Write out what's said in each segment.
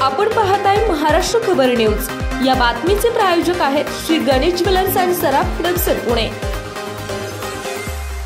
आपण पाहताय महाराष्ट्र खबर न्यूज। या बातमीचे प्रायोजक आहेत Shri Ganesh jewellers and Saraf production Pune.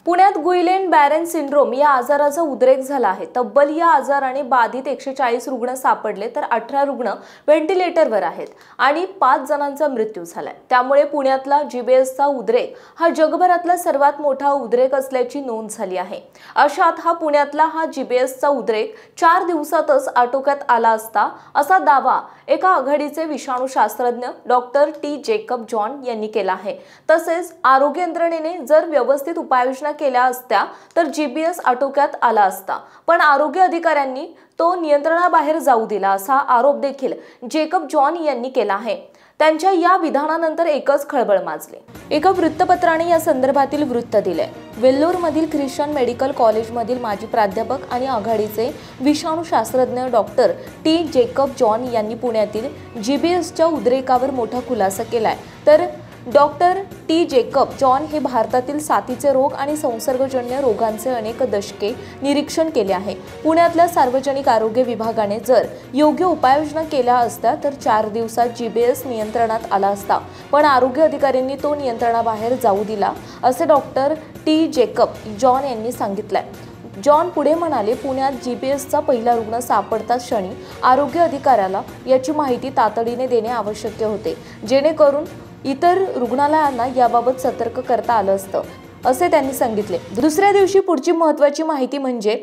पुण्यात गुइलेन बॅरेन सिंड्रोम या आजाराचा उद्रेक झाला आहे। तब्बल या आजाराने बाधित 140 रुग्ण सापडले तर 18 रुग्ण व्हेंटिलेटरवर आहेत आणि 5 जणांचा मृत्यू झालाय। त्यामुळे पुण्यातला जीबीएसचा उद्रेक हा जगभरातला सर्वात मोठा उद्रेक असल्याची नोंद झाली आहे। अशात हा पुण्यातला जीबीएसचा उद्रेक 4 दिवसातच आटोक्यात आला असता असा दावा एका आघाडीचे विषाणूशास्त्रज्ञ डॉक्टर टी जेकब जॉन यांनी केला आहे। तसेच आरोग्य यंत्रणेने जर व्यवस्थित उपाययोजना केल्या असत्या तर जीबीएस आटोक्यात आला असता, पण आरोग्य अधिकाऱ्यांनी तो नियंत्रणाबाहेर जाऊ दिला असा आरोप देखील जेकब जॉन यांनी केला आहे। त्यांच्या या विधानानंतर एकच खळबळ माजली। एका वृत्तपत्राने या संदर्भातील वृत्त दिले। वेल्लोरमधील ख्रिश्चन मेडिकल कॉलेजमधील माजी प्राध्यापक आणि आघाडीचे विषाणूशास्त्रज्ञ डॉक्टर टी जेकब जॉन यांनी पुण्यातील जीबीएसच्या उद्रेकावर मोठा खुलासा केलाय। तर डॉक्टर टी जेकब जॉन हे भारतातील साथीचे रोग आणि संसर्गजन्य रोगांचे अनेक दशके निरीक्षण केले आहे। पुण्यातल्या सार्वजनिक आरोग्य विभागाने जर योग्य उपाययोजना केल्या असत्या तर 4 दिवसात जीबीएस नियंत्रणात आला असता, पण आरोग्य अधिकाऱ्यांनी तो नियंत्रणाबाहेर जाऊ दिला असे डॉक्टर टी जेकब जॉन यांनी सांगितले। जॉन पुढे म्हणाले, पुण्यात जीबीएसचा पहिला रुग्ण सापडताच क्षणी आरोग्य अधिकाऱ्याला याची माहिती तातडीने देणे आवश्यक होते, जेणेकरून इतर रुग्णालयांना याबाबत सतर्क करता आलं असतं असे त्यांनी सांगितले। दुसऱ्या दिवशी पुढची महत्त्वाची माहिती म्हणजे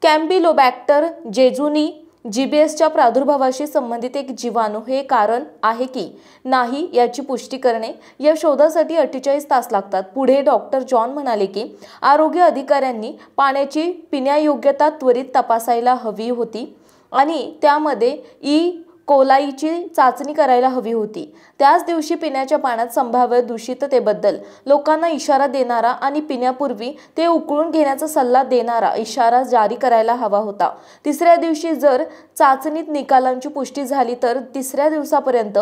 कॅम्पिलोबॅक्टर जेजुनी जीबीएसच्या प्रादुर्भावाशी संबंधित एक जीवाणू हे कारण आहे की नाही याची पुष्टी करणे। या शोधासाठी 48 तास लागतात। पुढे डॉक्टर जॉन म्हणाले की आरोग्य अधिकाऱ्यांनी पाण्याची पिण्यायोग्यता त्वरित तपासायला हवी होती आणि त्यामध्ये कोलाईची चाचणी करायला हवी होती। त्याच दिवशी पिण्याच्या पाण्यात संभाव्य दूषिततेबद्दल लोकांना इशारा देणारा आणि पिण्यापूर्वी ते उकळून घेण्याचा सल्ला देणारा इशारा जारी करायला हवा होता। तिसऱ्या दिवशी जर चाचणीत निकालांची पुष्टी झाली तर 3ऱ्या दिवसापर्यंत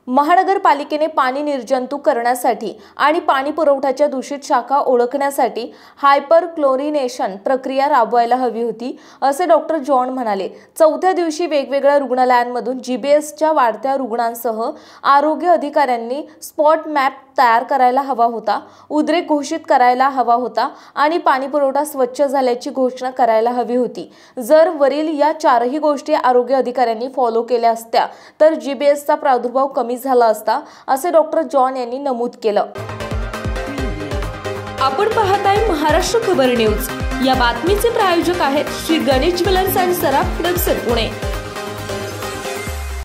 महानगरपालिकेने पाणी निर्जंतुक करण्यासाठी आणि पाणी पुरवठ्याच्या दूषित शाखा ओळखण्यासाठी हायपरक्लोरिनेशन प्रक्रिया राबवायला हवी होती असे डॉक्टर जॉन म्हणाले। 4थ्या दिवशी वेगवेगळ्या रुग्णालयांमधून जीबीएसच्या वाढत्या रुग्णांसह आरोग्य अधिकाऱ्यांनी स्पॉट मॅप तयार करायला हवा होता, उद्रेक घोषित करायला हवा होता आणि पाणी पुरवठा स्वच्छ झाल्याची घोषणा करायला हवी होती। जर वरील या 4ही गोष्टी आरोग्य अधिकाऱ्यांनी फॉलो केल्या असत्या तर जीबीएसचा प्रादुर्भाव कमी झाला असता असे डॉक्टर जॉन यांनी नमूद केलं। आपण पाहताय महाराष्ट्र खबर न्यूज। या बातमीचे प्रायोजक आहेत Shri Ganesh jewellers and Saraf production Pune.